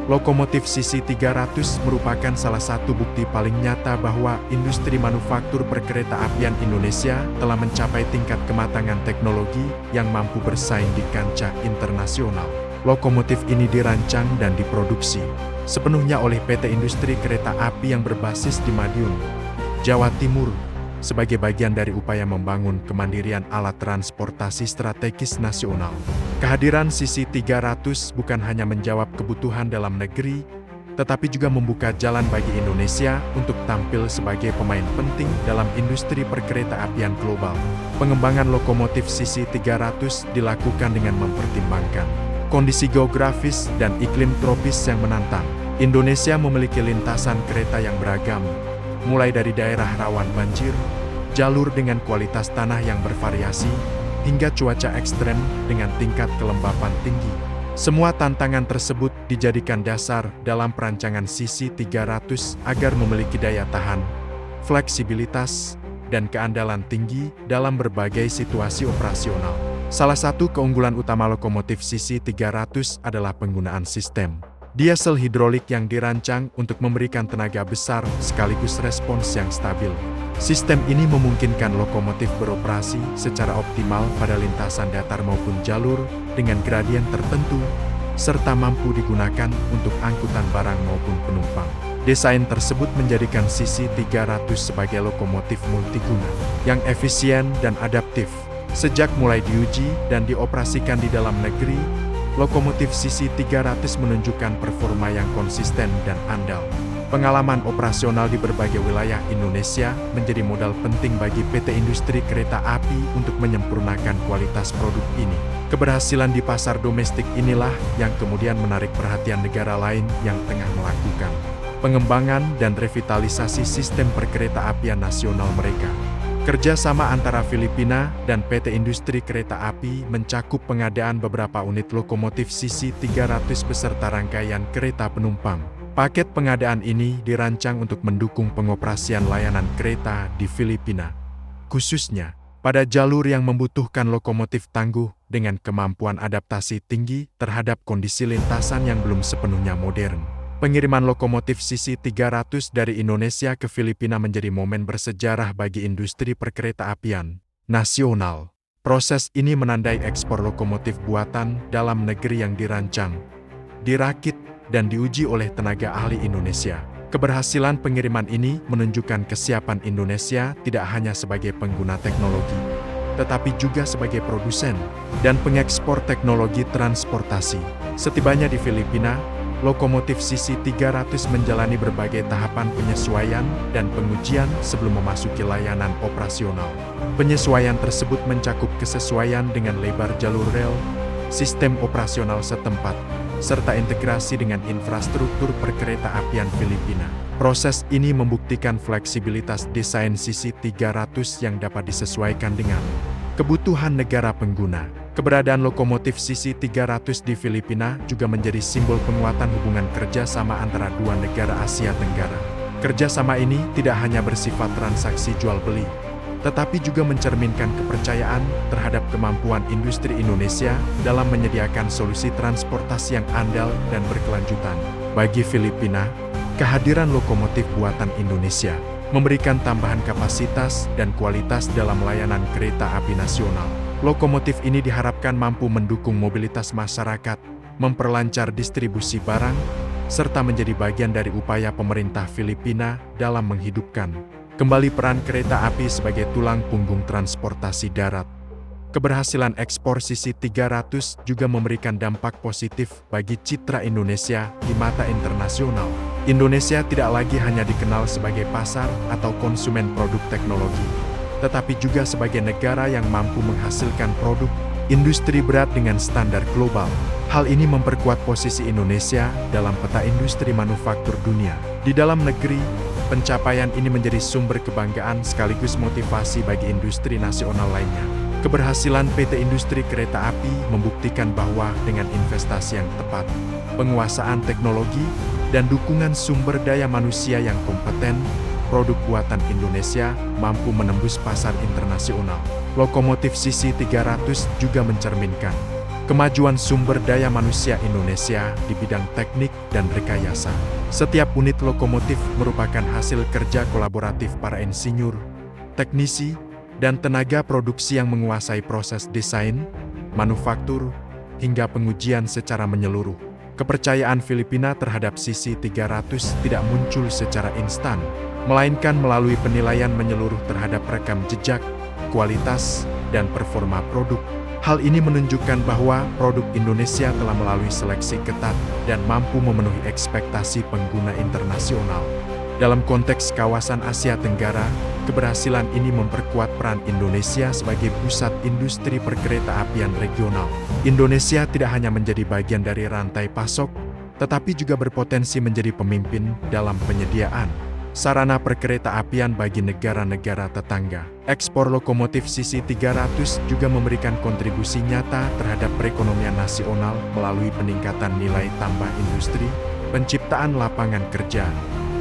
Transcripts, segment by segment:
Lokomotif CC300 merupakan salah satu bukti paling nyata bahwa industri manufaktur perkereta-apian Indonesia telah mencapai tingkat kematangan teknologi yang mampu bersaing di kancah internasional. Lokomotif ini dirancang dan diproduksi sepenuhnya oleh PT Industri Kereta Api yang berbasis di Madiun, Jawa Timur, sebagai bagian dari upaya membangun kemandirian alat transportasi strategis nasional. Kehadiran CC300 bukan hanya menjawab kebutuhan dalam negeri, tetapi juga membuka jalan bagi Indonesia untuk tampil sebagai pemain penting dalam industri perkereta-apian global. Pengembangan lokomotif CC300 dilakukan dengan mempertimbangkan kondisi geografis dan iklim tropis yang menantang. Indonesia memiliki lintasan kereta yang beragam, mulai dari daerah rawan banjir, jalur dengan kualitas tanah yang bervariasi, hingga cuaca ekstrem dengan tingkat kelembapan tinggi. Semua tantangan tersebut dijadikan dasar dalam perancangan CC300 agar memiliki daya tahan, fleksibilitas, dan keandalan tinggi dalam berbagai situasi operasional. Salah satu keunggulan utama lokomotif CC300 adalah penggunaan sistem diesel hidrolik yang dirancang untuk memberikan tenaga besar sekaligus respons yang stabil. Sistem ini memungkinkan lokomotif beroperasi secara optimal pada lintasan datar maupun jalur dengan gradien tertentu, serta mampu digunakan untuk angkutan barang maupun penumpang. Desain tersebut menjadikan CC300 sebagai lokomotif multiguna yang efisien dan adaptif. Sejak mulai diuji dan dioperasikan di dalam negeri, lokomotif CC300 menunjukkan performa yang konsisten dan andal. Pengalaman operasional di berbagai wilayah Indonesia menjadi modal penting bagi PT Industri Kereta Api untuk menyempurnakan kualitas produk ini. Keberhasilan di pasar domestik inilah yang kemudian menarik perhatian negara lain yang tengah melakukan pengembangan dan revitalisasi sistem perkereta-apian nasional mereka. Kerjasama antara Filipina dan PT Industri Kereta Api mencakup pengadaan beberapa unit lokomotif CC300 beserta rangkaian kereta penumpang. Paket pengadaan ini dirancang untuk mendukung pengoperasian layanan kereta di Filipina, khususnya pada jalur yang membutuhkan lokomotif tangguh dengan kemampuan adaptasi tinggi terhadap kondisi lintasan yang belum sepenuhnya modern. Pengiriman lokomotif CC300 dari Indonesia ke Filipina menjadi momen bersejarah bagi industri perkereta-apian nasional. Proses ini menandai ekspor lokomotif buatan dalam negeri yang dirancang, dirakit, dan diuji oleh tenaga ahli Indonesia. Keberhasilan pengiriman ini menunjukkan kesiapan Indonesia tidak hanya sebagai pengguna teknologi, tetapi juga sebagai produsen dan pengekspor teknologi transportasi. Setibanya di Filipina, lokomotif CC300 menjalani berbagai tahapan penyesuaian dan pengujian sebelum memasuki layanan operasional. Penyesuaian tersebut mencakup kesesuaian dengan lebar jalur rel, sistem operasional setempat, serta integrasi dengan infrastruktur perkereta-apian Filipina. Proses ini membuktikan fleksibilitas desain CC300 yang dapat disesuaikan dengan kebutuhan negara pengguna. Keberadaan lokomotif CC300 di Filipina juga menjadi simbol penguatan hubungan kerjasama antara dua negara Asia Tenggara. Kerjasama ini tidak hanya bersifat transaksi jual-beli, tetapi juga mencerminkan kepercayaan terhadap kemampuan industri Indonesia dalam menyediakan solusi transportasi yang andal dan berkelanjutan. Bagi Filipina, kehadiran lokomotif buatan Indonesia memberikan tambahan kapasitas dan kualitas dalam layanan kereta api nasional. Lokomotif ini diharapkan mampu mendukung mobilitas masyarakat, memperlancar distribusi barang, serta menjadi bagian dari upaya pemerintah Filipina dalam menghidupkan kembali peran kereta api sebagai tulang punggung transportasi darat. Keberhasilan ekspor CC300 juga memberikan dampak positif bagi citra Indonesia di mata internasional. Indonesia tidak lagi hanya dikenal sebagai pasar atau konsumen produk teknologi, tetapi juga sebagai negara yang mampu menghasilkan produk industri berat dengan standar global. Hal ini memperkuat posisi Indonesia dalam peta industri manufaktur dunia. Di dalam negeri, pencapaian ini menjadi sumber kebanggaan sekaligus motivasi bagi industri nasional lainnya. Keberhasilan PT Industri Kereta Api membuktikan bahwa dengan investasi yang tepat, penguasaan teknologi, dan dukungan sumber daya manusia yang kompeten, produk buatan Indonesia mampu menembus pasar internasional. Lokomotif CC300 juga mencerminkan Kemajuan sumber daya manusia Indonesia di bidang teknik dan rekayasa. Setiap unit lokomotif merupakan hasil kerja kolaboratif para insinyur, teknisi, dan tenaga produksi yang menguasai proses desain, manufaktur, hingga pengujian secara menyeluruh. Kepercayaan Filipina terhadap CC300 tidak muncul secara instan, melainkan melalui penilaian menyeluruh terhadap rekam jejak, kualitas, dan performa produk. Hal ini menunjukkan bahwa produk Indonesia telah melalui seleksi ketat dan mampu memenuhi ekspektasi pengguna internasional. Dalam konteks kawasan Asia Tenggara, keberhasilan ini memperkuat peran Indonesia sebagai pusat industri perkereta-apian regional. Indonesia tidak hanya menjadi bagian dari rantai pasok, tetapi juga berpotensi menjadi pemimpin dalam penyediaan sarana perkereta-apian bagi negara-negara tetangga. Ekspor lokomotif CC300 juga memberikan kontribusi nyata terhadap perekonomian nasional melalui peningkatan nilai tambah industri, penciptaan lapangan kerja,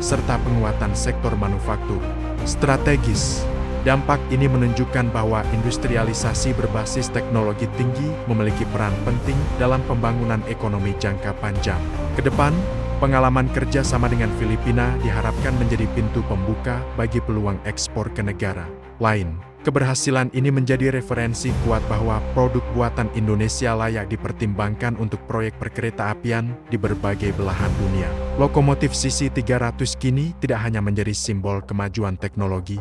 serta penguatan sektor manufaktur strategis. Dampak ini menunjukkan bahwa industrialisasi berbasis teknologi tinggi memiliki peran penting dalam pembangunan ekonomi jangka panjang. Kedepan, pengalaman kerja sama dengan Filipina diharapkan menjadi pintu pembuka bagi peluang ekspor ke negara lain. Keberhasilan ini menjadi referensi kuat bahwa produk buatan Indonesia layak dipertimbangkan untuk proyek perkereta-apian di berbagai belahan dunia. Lokomotif CC300 kini tidak hanya menjadi simbol kemajuan teknologi,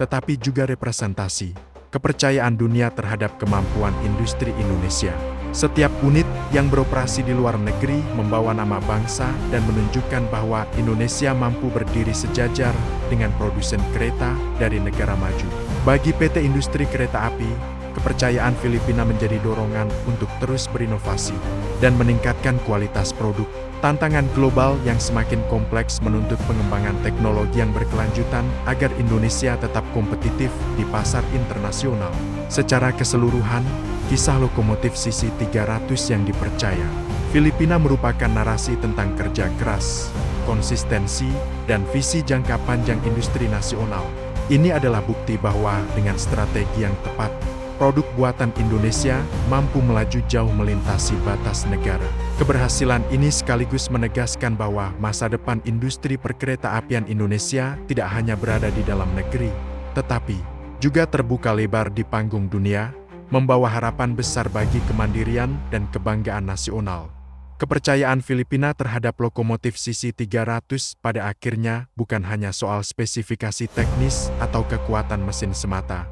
tetapi juga representasi kepercayaan dunia terhadap kemampuan industri Indonesia. Setiap unit yang beroperasi di luar negeri membawa nama bangsa dan menunjukkan bahwa Indonesia mampu berdiri sejajar dengan produsen kereta dari negara maju. Bagi PT Industri Kereta Api, kepercayaan Filipina menjadi dorongan untuk terus berinovasi dan meningkatkan kualitas produk. Tantangan global yang semakin kompleks menuntut pengembangan teknologi yang berkelanjutan agar Indonesia tetap kompetitif di pasar internasional. Secara keseluruhan, kisah lokomotif CC300 yang dipercaya Filipina merupakan narasi tentang kerja keras, konsistensi, dan visi jangka panjang industri nasional. Ini adalah bukti bahwa dengan strategi yang tepat, produk buatan Indonesia mampu melaju jauh melintasi batas negara. Keberhasilan ini sekaligus menegaskan bahwa masa depan industri perkereta-apian Indonesia tidak hanya berada di dalam negeri, tetapi juga terbuka lebar di panggung dunia, membawa harapan besar bagi kemandirian dan kebanggaan nasional. Kepercayaan Filipina terhadap lokomotif CC300 pada akhirnya bukan hanya soal spesifikasi teknis atau kekuatan mesin semata,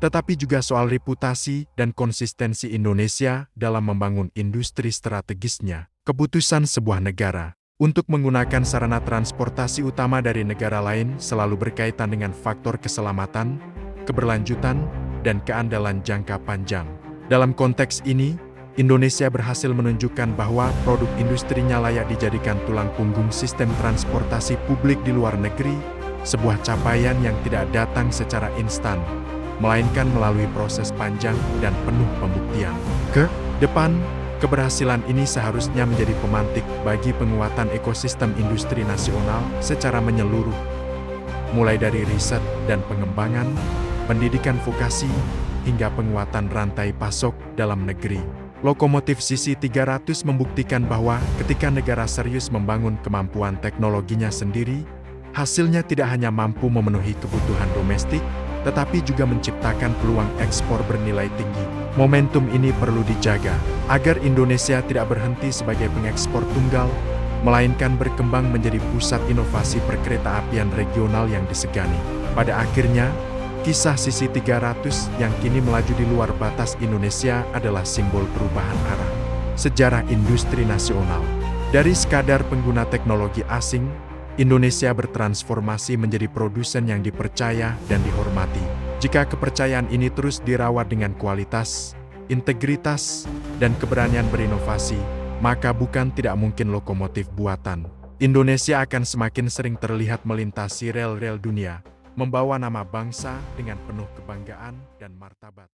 tetapi juga soal reputasi dan konsistensi Indonesia dalam membangun industri strategisnya. Keputusan sebuah negara untuk menggunakan sarana transportasi utama dari negara lain selalu berkaitan dengan faktor keselamatan, keberlanjutan, dan keandalan jangka panjang. Dalam konteks ini, Indonesia berhasil menunjukkan bahwa produk industrinya layak dijadikan tulang punggung sistem transportasi publik di luar negeri, sebuah capaian yang tidak datang secara instan, melainkan melalui proses panjang dan penuh pembuktian. Ke depan, keberhasilan ini seharusnya menjadi pemantik bagi penguatan ekosistem industri nasional secara menyeluruh, mulai dari riset dan pengembangan, pendidikan vokasi, hingga penguatan rantai pasok dalam negeri. Lokomotif CC300 membuktikan bahwa ketika negara serius membangun kemampuan teknologinya sendiri, hasilnya tidak hanya mampu memenuhi kebutuhan domestik, tetapi juga menciptakan peluang ekspor bernilai tinggi. Momentum ini perlu dijaga, agar Indonesia tidak berhenti sebagai pengekspor tunggal, melainkan berkembang menjadi pusat inovasi perkereta-apian regional yang disegani. Pada akhirnya, kisah CC300 yang kini melaju di luar batas Indonesia adalah simbol perubahan arah sejarah industri nasional. Dari sekadar pengguna teknologi asing, Indonesia bertransformasi menjadi produsen yang dipercaya dan dihormati. Jika kepercayaan ini terus dirawat dengan kualitas, integritas, dan keberanian berinovasi, maka bukan tidak mungkin lokomotif buatan Indonesia akan semakin sering terlihat melintasi rel-rel dunia, membawa nama bangsa dengan penuh kebanggaan dan martabat.